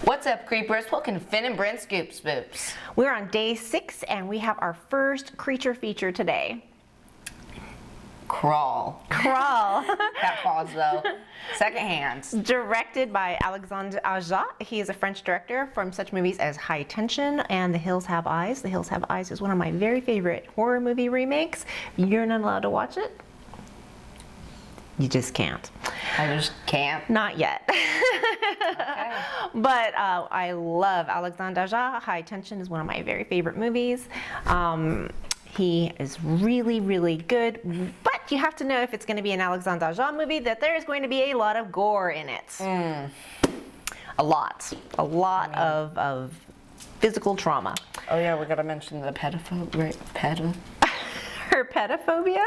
What's up, creepers? Welcome to Phin and Bryn Spoops. We're on day 6 and we have our first creature feature today. Crawl. That pause though. Second hand. Directed by Alexandre Aja. He is a French director from such movies as High Tension and The Hills Have Eyes. The Hills Have Eyes is one of my very favorite horror movie remakes. You're not allowed to watch it. You just can't. I just can't. Not yet. Okay. But I love Alexandre Aja. High Tension is one of my very favorite movies. He is really, really good. But you have to know, if it's going to be an Alexandre Aja movie, that there is going to be a lot of gore in it. A lot of physical trauma. Oh yeah, we gotta mention the pedophile, right? Her pedophobia?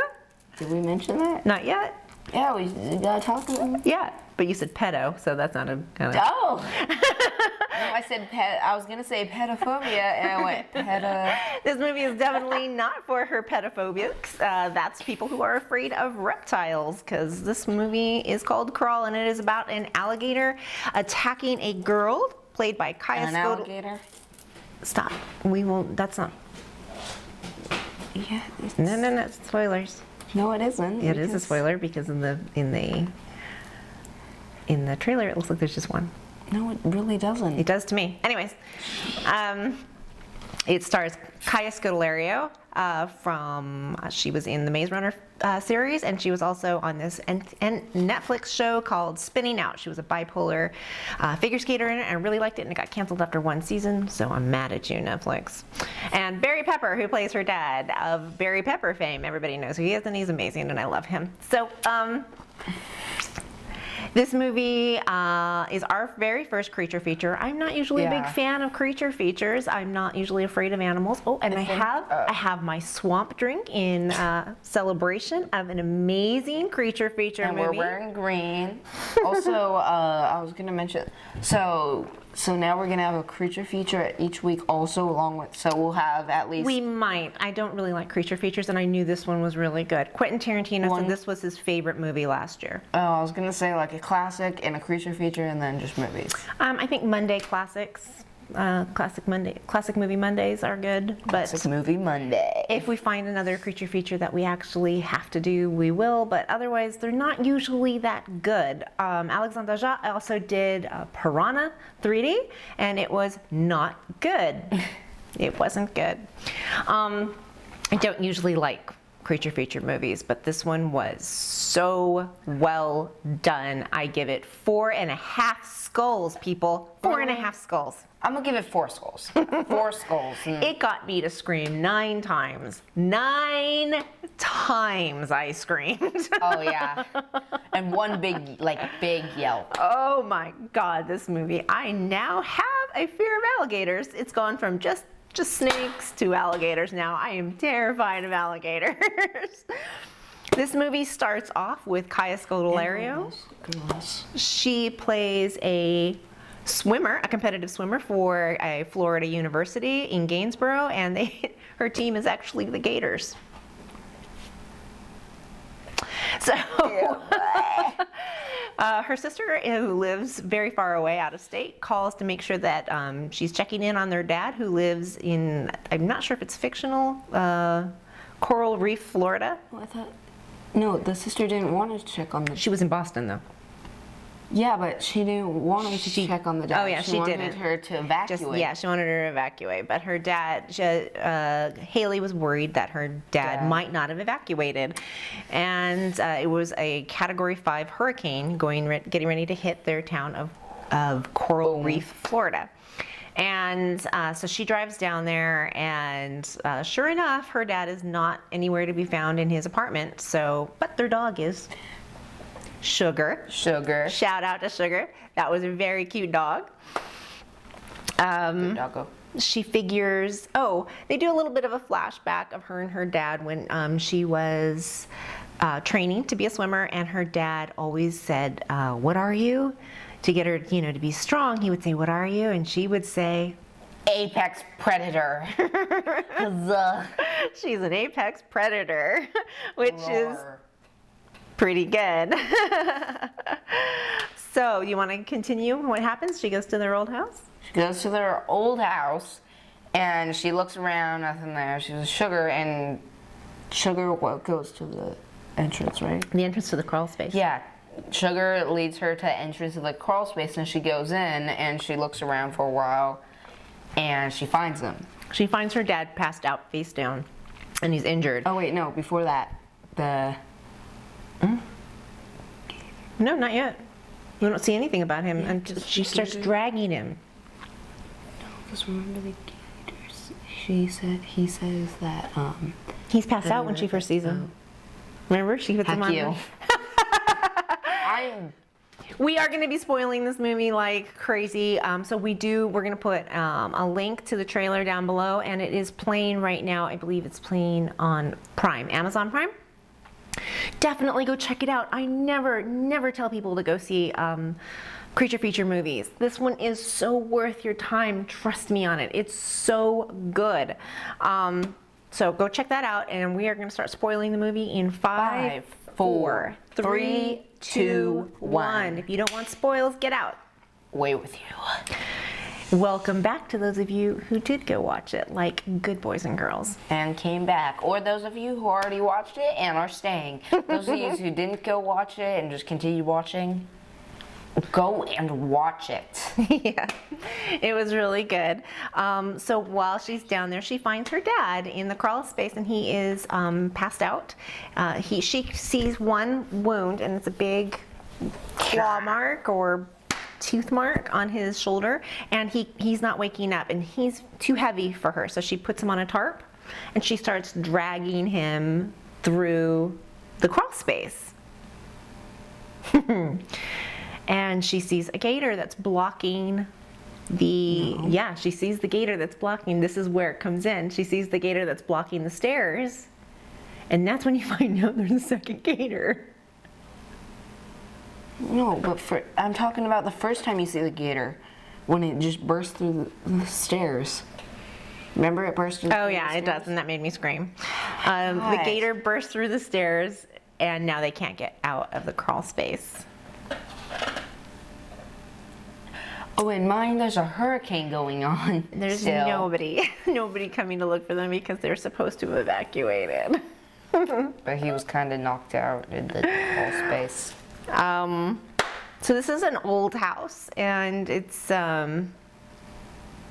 Did we mention that? Not yet. Yeah, we gotta talk about it. Yeah, but you said pedo, so that's not a kind of... Oh! No, I said I was gonna say pedophobia, and I went pedo. This movie is definitely not for her pedophobics. That's people who are afraid of reptiles, because this movie is called Crawl, and it is about an alligator attacking a girl played by Kaya An alligator? Stop. We won't. That's not. Yeah. No. Spoilers. No, it isn't. It is a spoiler because in the trailer it looks like there's just one. No, it really doesn't. It does to me. Anyways, it stars Kaya Scodelario she was in the Maze Runner series, and she was also on this Netflix show called Spinning Out. She was a bipolar figure skater in it, and I really liked it, and it got canceled after one season, so I'm mad at you, Netflix. And Barry Pepper, who plays her dad, of Barry Pepper fame. Everybody knows who he is, and he's amazing, and I love him. So, this movie is our very first creature feature. I'm not usually a big fan of creature features. I'm not usually afraid of animals. Oh, and I have my swamp drink in celebration of an amazing creature feature movie. And we're wearing green. Also, I was gonna mention, so now we're gonna have a creature feature each week also, along with, so we'll have at least... We might. I don't really like creature features, and I knew this one was really good. Quentin Tarantino said this was his favorite movie last year. Oh, I was gonna say like a classic and a creature feature, and then just movies. I think Monday classics. Classic movie Mondays are good, but Classic movie Monday. If we find another creature feature that we actually have to do, we will, but otherwise they're not usually that good. Alexandre Aja also did Piranha 3D, and it was not good. It wasn't good. I don't usually like creature feature movies, but this one was so well done. I give it 4.5 skulls, people. 4.5 skulls. I'm gonna give it 4 skulls. 4 skulls. It got me to scream 9 times. 9 times I screamed. Oh yeah. And one big yelp. Oh my God, this movie. I now have a fear of alligators. It's gone from just snakes to alligators now. I am terrified of alligators. This movie starts off with Kaya Scodelario. She plays a competitive swimmer for a Florida university in Gainesboro, and her team is actually the Gators. So her sister, who lives very far away out of state, calls to make sure that she's checking in on their dad, who lives in, I'm not sure if it's fictional, Coral Reef, Florida. Oh, no, the sister didn't want to check on the... She was in Boston, though. Yeah, but she didn't want him to check on the dad. Oh yeah, she wanted didn't. her to evacuate. She wanted her to evacuate, but her dad, Haley, was worried that her dad might not have evacuated, and it was a Category 5 hurricane getting ready to hit their town of Coral Reef, Florida. And so she drives down there, and sure enough, her dad is not anywhere to be found in his apartment. But their dog is. Sugar. Shout out to Sugar. That was a very cute dog. Good doggo. She figures, they do a little bit of a flashback of her and her dad when she was training to be a swimmer, and her dad always said, what are you? To get her, to be strong, he would say, what are you? And she would say, apex predator. She's an apex predator, which is pretty good. So, you want to continue? What happens? She goes to their old house? She goes to their old house, and she looks around, nothing there. She was Sugar, and Sugar goes to the entrance, right? The entrance to the crawl space. Yeah. Sugar leads her to the entrance of the crawl space, and she goes in, and she looks around for a while, and she finds them. She finds her dad passed out face down, and he's injured. Oh, wait, no, before that, No, not yet. We don't see anything about him until she starts dragging him. Because remember the gators? He says that, He's passed out when she first sees him. Remember? She puts him Heck on. you. We are going to be spoiling this movie like crazy. So we're going to put a link to the trailer down below, and it is playing right now. I believe it's playing on Prime, Amazon Prime. Definitely go check it out. I never tell people to go see creature feature movies. This one is so worth your time. Trust me on it. It's so good. So go check that out, and we are going to start spoiling the movie in 5, 4, 3, 2, 1. If you don't want spoils, get out. Away with you. Welcome back to those of you who did go watch it, like good boys and girls. And came back. Or those of you who already watched it and are staying. Those of you who didn't go watch it and just continue watching, go and watch it. Yeah, it was really good. So while she's down there, she finds her dad in the crawl space, and he is passed out. She sees one wound, and it's a big claw mark or tooth mark on his shoulder, and he's not waking up, and he's too heavy for her. So she puts him on a tarp, and she starts dragging him through the crawl space. And she sees a gator that's blocking she sees the gator that's blocking. This is where it comes in. She sees the gator that's blocking the stairs, and that's when you find out there's a second gator. No, but I'm talking about the first time you see the gator, when it just bursts through the stairs. Remember it burst through the stairs? Oh yeah, it does, and that made me scream. The gator burst through the stairs, and now they can't get out of the crawl space. Oh, in mine, there's a hurricane going on. There's still. nobody coming to look for them because they're supposed to have evacuated. But he was kind of knocked out in the crawl space. So this is an old house, and it's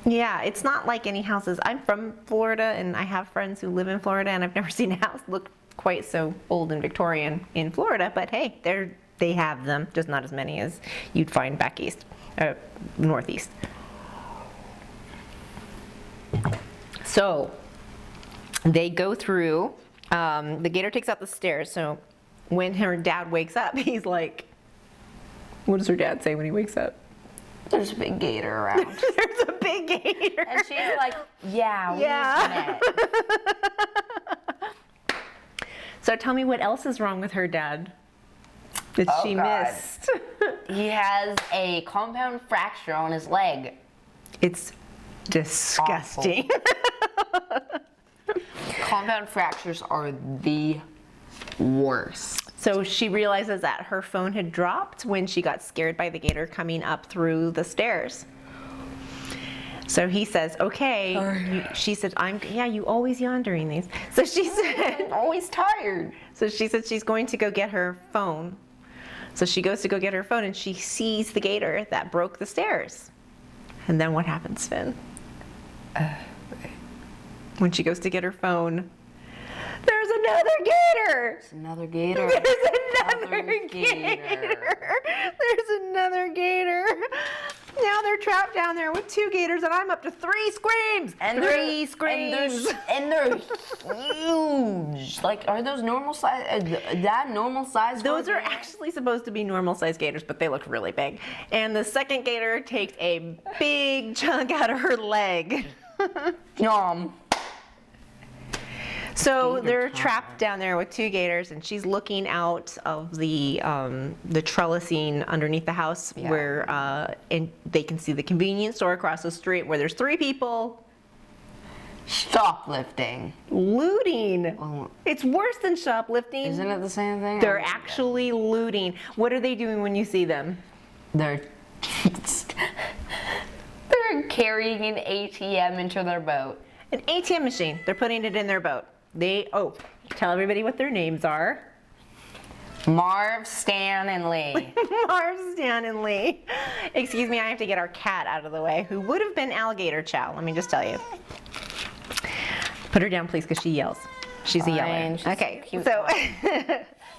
it's not like any houses. I'm from Florida, and I have friends who live in Florida, and I've never seen a house look quite so old and Victorian in Florida. But hey, they have them, just not as many as you'd find back east, northeast. So they go through. The gator takes out the stairs. So when her dad wakes up, he's like, what does her dad say when he wakes up? There's a big gator around. There's a big gator. And she's like, yeah, we've met. So tell me what else is wrong with her dad that she missed. He has a compound fracture on his leg. It's disgusting. Compound fractures are the worst. So she realizes that her phone had dropped when she got scared by the gator coming up through the stairs. So he says, okay. She said, you always yawn during these. So she said, I'm always tired. So she said she's going to go get her phone. So she goes to go get her phone, and she sees the gator that broke the stairs. And then what happens, Phin? When she goes to get her phone, there's another gator! There's another gator. There's another gator. There's another gator. Now they're trapped down there with 2 gators, and I'm up to 3 screams. And 3 screams. And they're huge. Like, are those normal size? That normal size? Those are actually supposed to be normal sized gators, but they look really big. And the second gator takes a big chunk out of her leg. Yum. So they're trapped down there with 2 gators, and she's looking out of the trellising underneath the house, where and they can see the convenience store across the street where there's 3 people shoplifting, looting. Oh. It's worse than shoplifting. Isn't it the same thing? They're actually looting. What are they doing when you see them? They're they're carrying an ATM into their boat. An ATM machine. They're putting it in their boat. Tell everybody what their names are. Marv, Stan, and Lee. Marv, Stan, and Lee. Excuse me, I have to get our cat out of the way, who would have been Alligator Chow, let me just tell you. Put her down, please, because she yells. She's a yeller. She's Okay, cute. so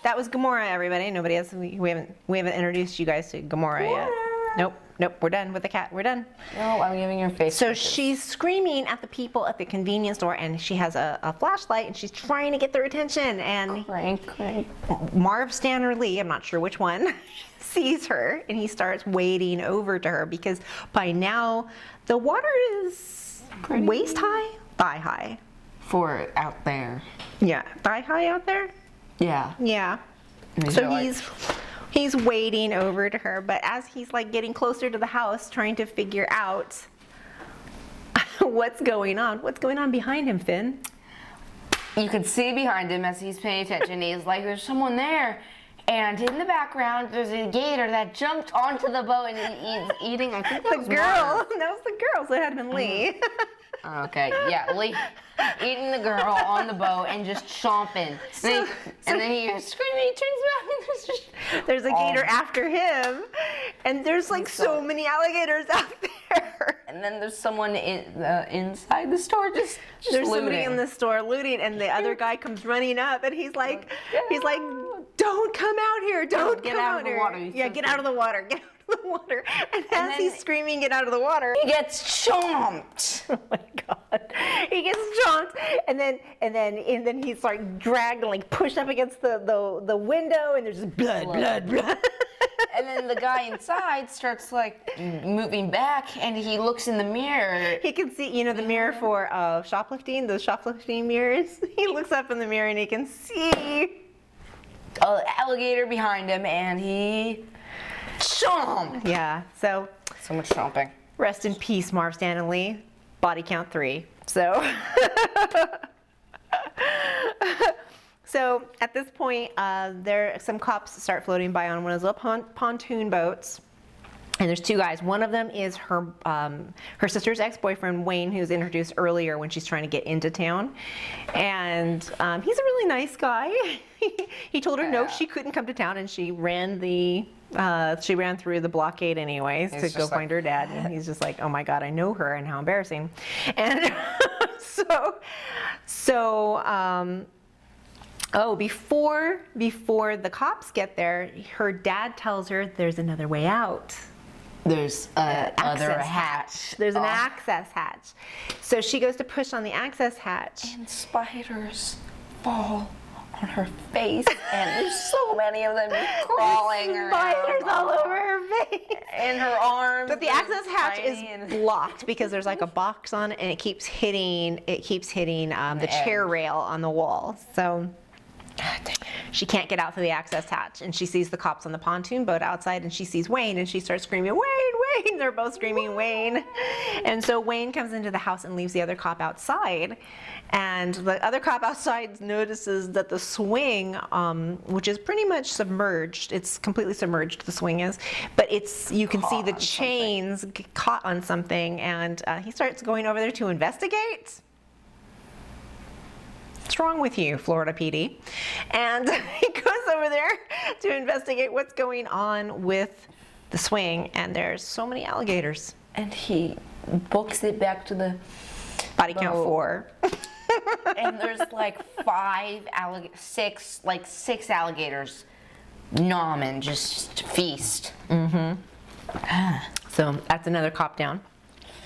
that was Gamora, everybody. Nobody else. We haven't introduced you guys to Gamora yet. Nope. We're done with the cat. We're done. No, I'm giving her face. So pictures. she's screaming at the people at the convenience store, and she has a flashlight, and she's trying to get their attention. And Crank. Marv, Stan, or Lee, I'm not sure which one, sees her, and he starts wading over to her because by now the water is waist high, thigh high. For out there. Yeah, thigh high out there. Yeah. Yeah. And So they're he's wading over to her, but as he's like getting closer to the house, trying to figure out what's going on behind him, Phin. You can see behind him as he's paying attention. He's like, there's someone there. And in the background, there's a gator that jumped onto the boat and he's eating, I think that was That Marv. was the girl, so it had been Lee. Okay, yeah, Lee eating the girl on the boat and just chomping. And then he hears screaming, he turns back and there's just... There's a gator after him, and there's like so many alligators out there. And then there's someone inside the store just There's looting. somebody in the store looting, and the other guy comes running up, and he's like, "Don't come out here! Don't Get come out out of the here! water." Yeah, get out of the water! Get out of the water!" And as then- he's screaming, "Get out of the water!" He gets chomped. Oh my God! He gets chomped, and then he's like dragged and like pushed up against the window, and there's just blood. And then the guy inside starts like moving back, and he looks in the mirror. He can see, the mirror for shoplifting, those shoplifting mirrors. He looks up in the mirror and he can see An alligator behind him, and he chomped. Yeah, so So much chomping. rest in peace, Marv, Stan, and Lee. Body count 3. So, so at this point, some cops start floating by on one of those little pontoon boats. And there's 2 guys. One of them is her sister's ex-boyfriend, Wayne, who's introduced earlier when she's trying to get into town. And he's a really nice guy. He told her no, she couldn't come to town, and she ran through the blockade anyways to go find her dad. And he's just like, oh my God, I know her, and how embarrassing. And before the cops get there, her dad tells her there's another way out. There's another hatch. There's an access hatch. So she goes to push on the access hatch. And spiders fall on her face, and there's so many of them just crawling around. Spiders all over her face. And her arms. But the access hatch is tiny blocked because there's like a box on it, and it keeps hitting the chair rail on the wall. So she can't get out through the access hatch, and she sees the cops on the pontoon boat outside, and she sees Wayne, and she starts screaming, Wayne! They're both screaming, Wayne! And so Wayne comes into the house and leaves the other cop outside, and the other cop outside notices that the swing, which is pretty much submerged, it's completely submerged, the swing is, but you can see the chains caught on something, and he starts going over there to investigate. What's wrong with you, Florida PD? And he goes over there to investigate what's going on with the swing, and there's so many alligators. And he books it back to the Body count boat. 4. And there's like 6 alligators. Nomming, just feast. So that's another cop down.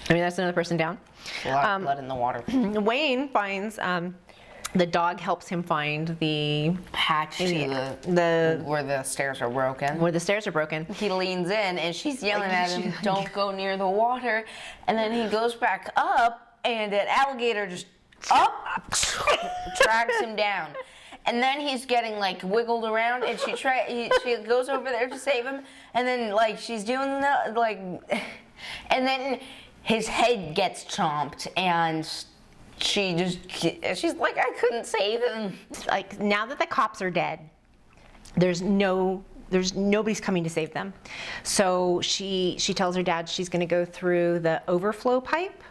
That's another person down. A lot of blood in the water. Wayne finds, the dog helps him find the Hatch to where the stairs are broken. where the stairs are broken. He leans in and she's yelling at him, don't go near the water. And then he goes back up and an alligator just drags him down. And then he's getting like wiggled around, and she goes over there to save him. And then like she's doing and then his head gets chomped, and she's like, I couldn't save him. Like, now that the cops are dead, there's no nobody's coming to save them. So she tells her dad she's going to go through the overflow pipe.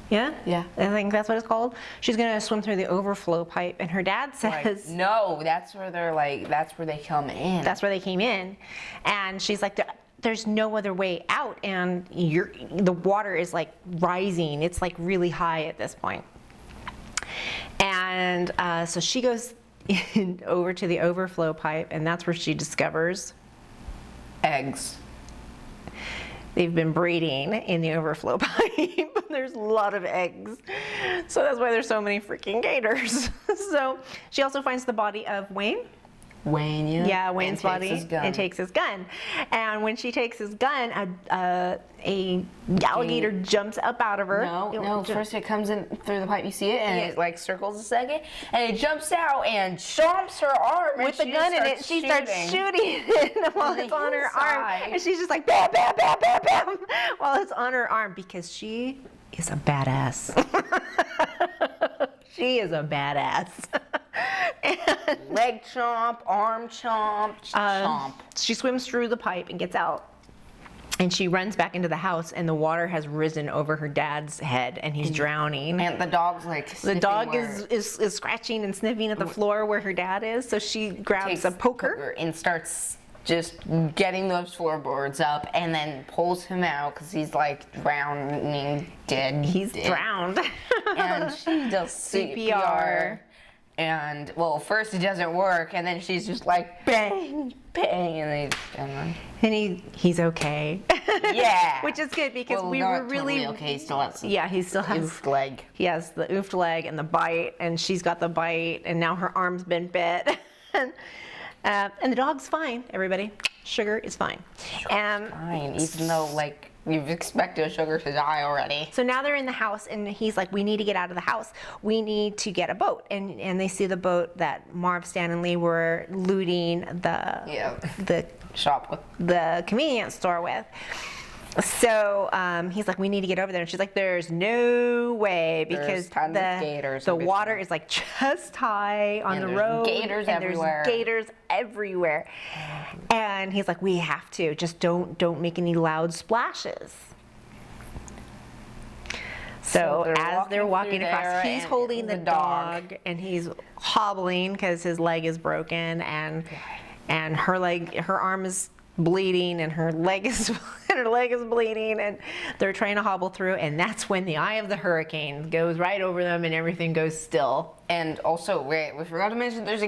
Yeah? Yeah. I think that's what it's called. She's going to swim through the overflow pipe, and her dad Like, says, no, that's where they come in. that's where they came in. And she's like, there's no other way out, and the water is like rising. It's like really high at this point. And so she goes over to the overflow pipe, and that's where she discovers eggs. they've been breeding in the overflow pipe. There's a lot of eggs. So that's why there's so many freaking gators. So she also finds the body of Wayne. Wayne, Yeah, Wayne's body, and takes his gun. And when she takes his gun, a alligator jumps up out of her. No. First it comes in through the pipe. You see it, and it like circles a second, and it jumps out and chomps her arm With the gun in it, she starts shooting it while it's on her arm. And she's just like, bam, bam, bam, bam, bam, while it's on her arm, because she is a badass. She is a badass. And leg chomp, arm chomp, chomp. she swims through the pipe and gets out. And she runs back into the house, and the water has risen over her dad's head, and he's drowning. And the dog's like The dog is scratching and sniffing at the floor where her dad is. So she grabs a poker and starts just getting those floorboards up, and then pulls him out because he's like drowning, dead. He's drowned. And she does CPR. And well, first it doesn't work, and then she's just like bang, bang, and he's okay. Yeah, Which is good because well, we not were really totally okay. He still has he still has oofed leg. He has the oofed leg and the bite, and she's got the bite, and now her arm's been bit. And the dog's fine. Everybody, Sugar is fine. Fine, even though like you've expected Sugar to die already. So now they're in the house, and he's like, we need to get out of the house. We need to get a boat. And they see the boat that Marv, Stan, and Lee were looting the shop with. the convenience store with. So he's like, we need to get over there. And she's like, there's no way, because the water is like chest high on the road. Gators everywhere. There's gators everywhere. And he's like, we have to. Just don't make any loud splashes. So as they're walking across, he's holding the dog, and he's hobbling because his leg is broken, and her arm is bleeding, and her leg is bleeding, and they're trying to hobble through, and that's when the eye of the hurricane goes right over them, and everything goes still. And also, wait, we forgot to mention there's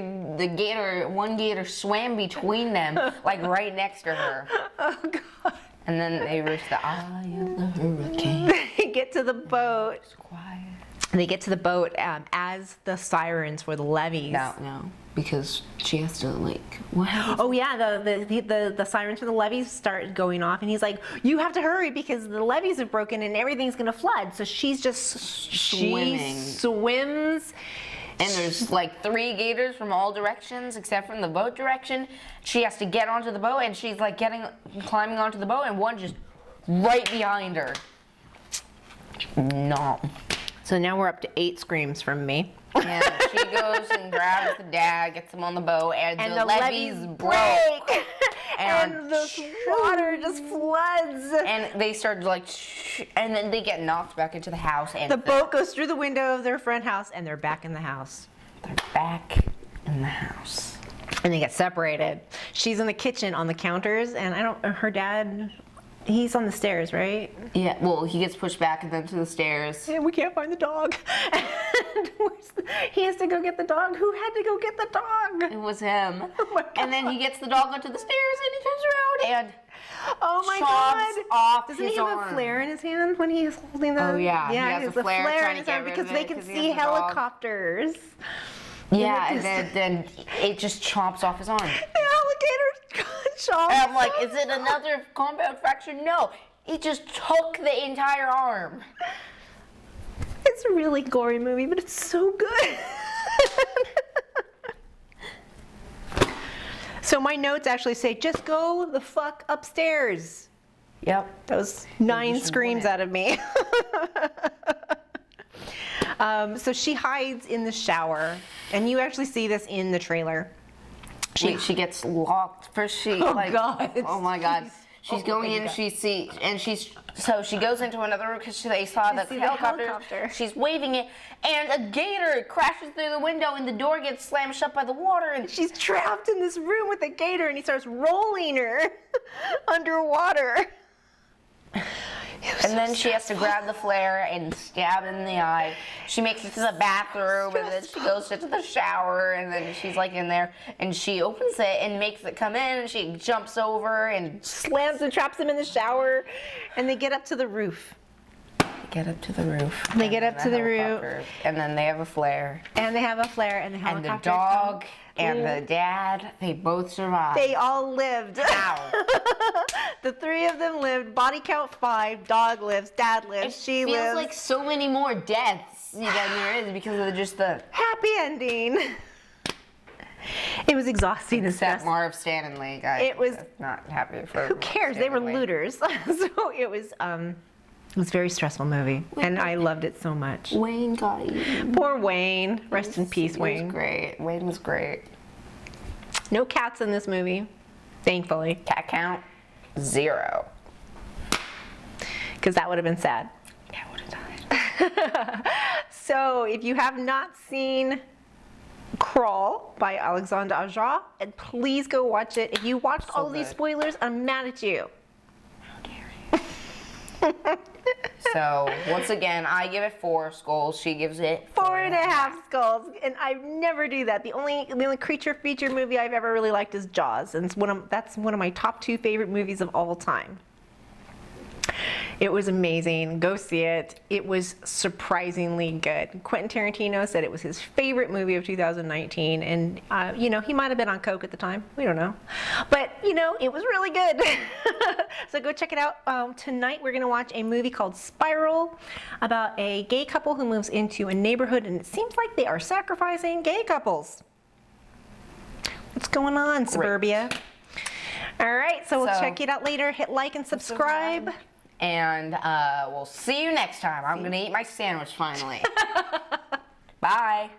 one gator swam between them, like right next to her. Oh God. And then they reach the eye of the hurricane. They get to the boat. It's quiet. They get to the boat as the sirens for the levees. No, because she has to what happens? Oh yeah, the sirens for the levees start going off, and he's like, "You have to hurry because the levees have broken and everything's gonna flood." So she's just swimming. She swims. And there's like 3 gators from all directions except from the boat direction. She has to get onto the boat, and she's like climbing onto the boat, and one just right behind her. No. So now we're up to 8 screams from me. And she goes and grabs the dad, gets him on the boat, and the levees break. And the water just floods. And they start and then they get knocked back into the house. And the boat goes through the window of their front house, and they're back in the house. They're back in the house. And they get separated. She's in the kitchen on the counters, and her dad, he's on the stairs, right? Yeah, well, he gets pushed back and then to the stairs. And we can't find the dog. And he has to go get the dog. Who had to go get the dog? It was him. Oh my God. And then he gets the dog onto the stairs, and he turns around and oh my God! Off Doesn't he have a flare in his hand when he's holding the? Oh yeah, yeah, he has a flare in his hand because they can see helicopters. Yeah, and then it just chomps off his arm. The alligator chomps. And I'm like, is it another compound fracture? No, it just took the entire arm. It's a really gory movie, but it's so good. So my notes actually say, just go the fuck upstairs. Yep. That was 9 screams out of me. So she hides in the shower, and you actually see this in the trailer. she gets locked. First she God. oh my God. She's going in, she goes into another room because they saw the helicopter. She's waving it, and a gator crashes through the window, and the door gets slammed shut by the water. And she's trapped in this room with a gator, and he starts rolling her underwater. And then she has to grab the flare and stab in the eye. She makes it to the bathroom, and then she goes to the shower, and then she's like in there, and she opens it and makes it come in, and she jumps over and slams and traps him in the shower, and they get up to the roof. They get up to the roof. And then they have a flare. And they have a flare, and the And helicopter. the dog and the dad, they both survived. They all lived. How? The three of them lived. Body count 5. Dog lives. Dad lives. She lives. It feels like so many more deaths than there is because of just the happy ending. It was exhausting. Except Marv Stanley, guys. It was not happy for. Who cares? They were looters. So it was a very stressful movie, and I loved it so much. Wayne got eaten. Poor Wayne. Rest in peace, Wayne. He was great. Wayne was great. No cats in this movie, thankfully. Cat count 0. Because that would have been sad. Cat would have died. So if you have not seen Crawl by Alexandre Aja, and please go watch it. If you watched all of these spoilers, I'm mad at you. How dare you? So once again, I give it 4 skulls. She gives it 4.5 skulls, and I never do that. The only creature feature movie I've ever really liked is Jaws, and that's one of my top 2 favorite movies of all time. It was amazing. Go see it. It was surprisingly good. Quentin Tarantino said it was his favorite movie of 2019, and he might have been on coke at the time. We don't know, but it was really good. So go check it out. Tonight we're gonna watch a movie called Spiral, about a gay couple who moves into a neighborhood, and it seems like they are sacrificing gay couples. What's going on, suburbia? All right, so we'll check it out later. Hit like and subscribe. And we'll see you next time. I'm going to eat my sandwich finally. Bye.